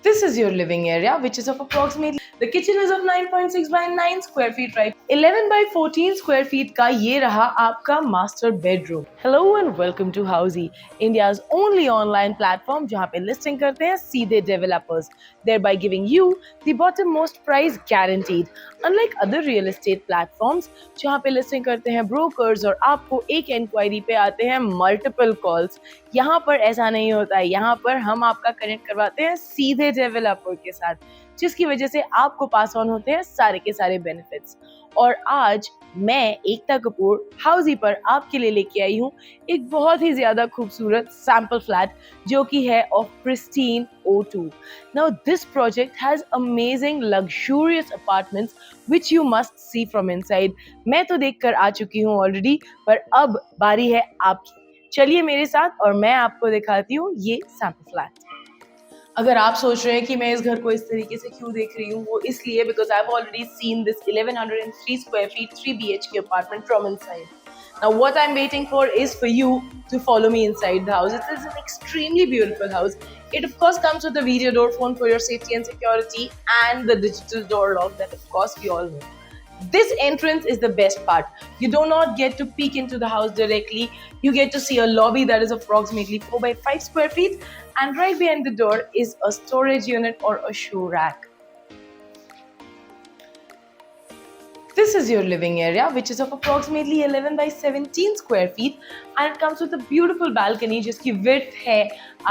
This is your living area, which is of approximately, the kitchen is of 9.6 by 9 square feet, right? 11 by 14 square feet का ये रहा आपका master bedroom. Hello and welcome to Housey, India's only online platform जहाँ पे listing करते हैं सीधे developers, thereby giving you the bottom-most price guaranteed. Unlike other real estate platforms, जहाँ पे listing करते हैं brokers और आपको एक inquiry पे आते हैं multiple calls, यहाँ पर ऐसा नहीं होता है. यहाँ पर हम आपका कनेक्ट करवाते हैं सीधे डेवलपर के साथ, जिसकी वजह से आपको पास ऑन होते हैं सारे के सारे बेनिफिट्स. और आज मैं एकता कपूर हाउसी पर आपके लिए लेके आई हूँ एक बहुत ही ज्यादा खूबसूरत सैंपल फ्लैट जो कि है of pristine O2. Now this project has amazing luxurious apartments which you must see from inside. मैं तो देख कर आ चुकी हूँ ऑलरेडी, पर अब बारी है आपकी. चलिए मेरे साथ और मैं आपको दिखाती हूँ ये सैंपल फ्लैट. अगर आप सोच रहे हैं कि मैं इस घर को इस तरीके से क्यों देख रही हूँ, वो इसलिए because I have already seen this 1103 square feet 3 BHK apartment from inside. Now what I'm waiting for is for you to follow me inside the house. It is an extremely beautiful house. It of course comes with a video door phone for your safety and security and the digital door lock that of course we all know. This entrance is the best part. You do not get to peek into the house directly. You get to see a lobby that is approximately 4 by 5 square feet, and right behind the door is a storage unit or a shoe rack. This is your living area, which is of approximately 11 by 17 square feet, and it comes with a beautiful balcony जिसकी width है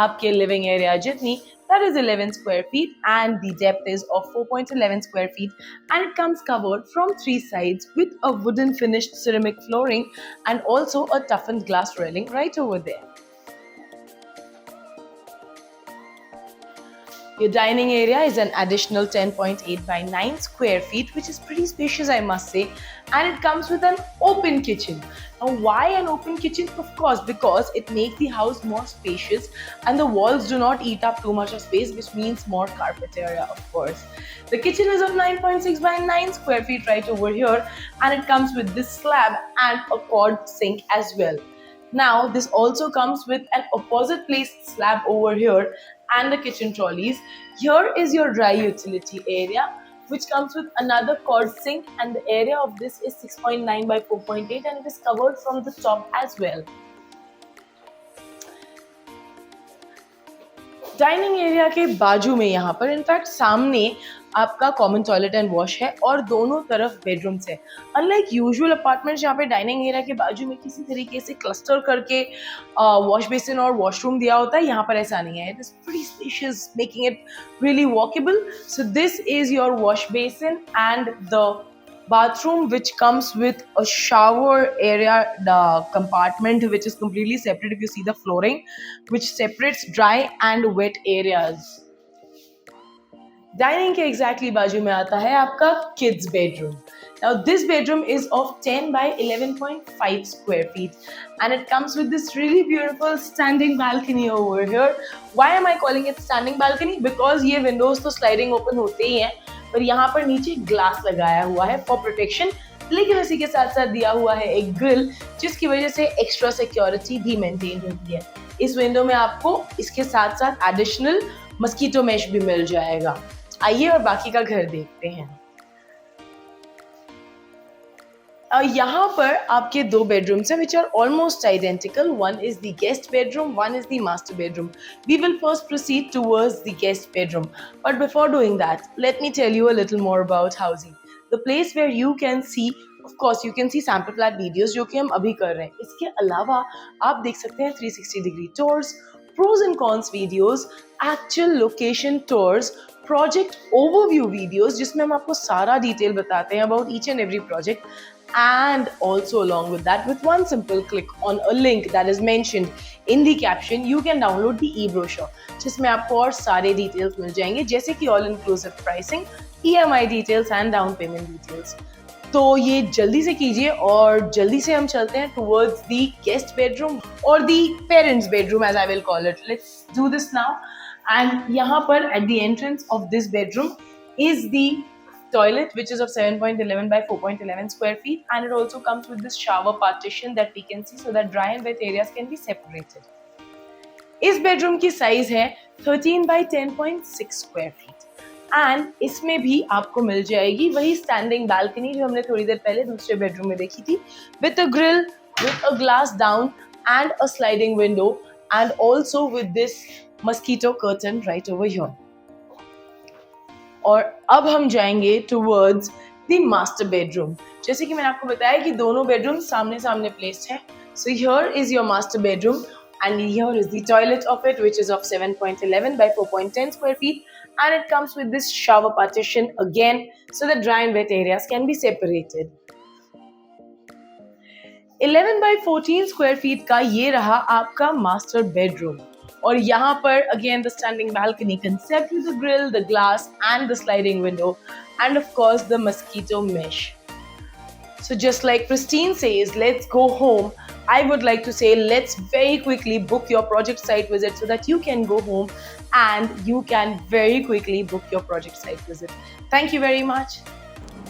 आपके living area जितनी, that is 11 square feet, and the depth is of 4.11 square feet, and it comes covered from 3 sides with a wooden finished ceramic flooring and also a toughened glass railing right over there. Your dining area is an additional 10.8 by 9 square feet, which is pretty spacious, I must say, and it comes with an open kitchen. Now, why an open kitchen? Of course, because it makes the house more spacious and the walls do not eat up too much of space, which means more carpet area, of course. The kitchen is of 9.6 by 9 square feet right over here, and it comes with this slab and a quad sink as well. Now, this also comes with an opposite placed slab over here and the kitchen trolleys. Here is your dry utility area, which comes with another quad sink, and the area of this is 6.9 by 4.8 and it is covered from the top as well. Dining area के बाजू में यहाँ पर in fact सामने आपका common toilet and wash है और दोनों तरफ बेडरूम्स है. अनलाइक यूजुअल अपार्टमेंट्स जहाँ पे डाइनिंग एरिया के बाजू में किसी तरीके से क्लस्टर करके वॉश बेसिन और वॉशरूम दिया होता है, यहाँ पर ऐसा नहीं है. It is pretty spacious, making it really walkable. So this is your wash basin and the bathroom, which comes with a shower area, the compartment which is completely separate. If you see the flooring, which separates dry and wet areas. Dining के exactly बाजू में आता है आपका kids bedroom. Now this bedroom is of 10 by 11.5 square feet and it comes with this really beautiful standing balcony over here. Why am I calling it standing balcony? Because ये windows तो sliding open होते ही हैं, पर यहाँ पर नीचे glass लगाया हुआ है फॉर प्रोटेक्शन, लेकिन उसी के साथ साथ दिया हुआ है एक ग्रिल जिसकी वजह से एक्स्ट्रा सिक्योरिटी भी मेंटेन होती है. इस विंडो में आपको इसके साथ साथ एडिशनल मस्कीटो मेश भी मिल जाएगा. आइए और बाकी का घर देखते हैं. यहाँ पर आपके दो बेडरूम्स हैं which are almost identical. One is the guest bedroom, one is the master bedroom. We will first proceed towards the guest bedroom. But before doing that, let me tell you a little more about Housey. The place where you can see, of course, you can see sample flat videos जो कि हम अभी कर रहे हैं. इसके अलावा आप देख सकते हैं 360 degree tours, pros and cons videos, actual location tours, project overview videos जिसमें हम आपको सारा डिटेल बताते हैं about each and every project, and also along with that, with one simple click on a link that is mentioned in the caption, you can download the e-brochure जिसमें आपको और सारे डिटेल्स मिल जाएंगे जैसे कि all inclusive pricing, EMI details and down payment details. तो ये जल्दी से कीजिए और जल्दी से हम चलते हैं towards the guest bedroom or the parents bedroom as I will call it. Let's do this now. And यहाँ पर at the entrance of this bedroom is the toilet, which is of 7.11 by 4.11 square feet, and it also comes with this shower partition that we can see so that dry and wet areas can be separated. इस bedroom की size है 13 by 10.6 square feet and इसमें भी आपको मिल जाएगी वही standing balcony जो हमने थोड़ी देर पहले दूसरे बेडरूम में देखी थी, with a grill, with a glass down and a sliding window, and also with this mosquito curtain right over here. और अब हम जाएंगे towards the master bedroom. जैसे कि मैंने आपको बताया कि दोनों बेडरूम सामने सामने placed है. So here is your master bedroom and here is the toilet of it, which is of 7.11 by 4.10 square feet, and it comes with this shower partition again so that dry and wet areas can be separated. 11 by 14 square feet का ये रहा आपका master bedroom और यहाँ पर again the standing balcony concept with the grill, the glass and the sliding window end of course the mosquito mesh. So just like Christine says, let's go home. I would like to say let's very quickly book your project site visit so that you can go home and you can very quickly book your project site visit. Thank you very much.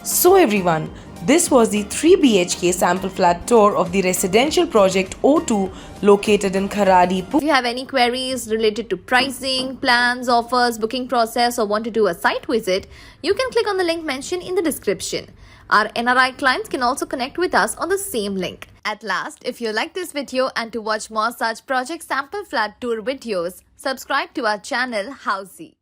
So everyone, this was the 3 BHK sample flat tour of the residential project O2 located in Kharadi. If you have any queries related to pricing, plans, offers, booking process or want to do a site visit, you can click on the link mentioned in the description. Our NRI clients can also connect with us on the same link. At last, if you like this video and to watch more such project sample flat tour videos, subscribe to our channel Housey.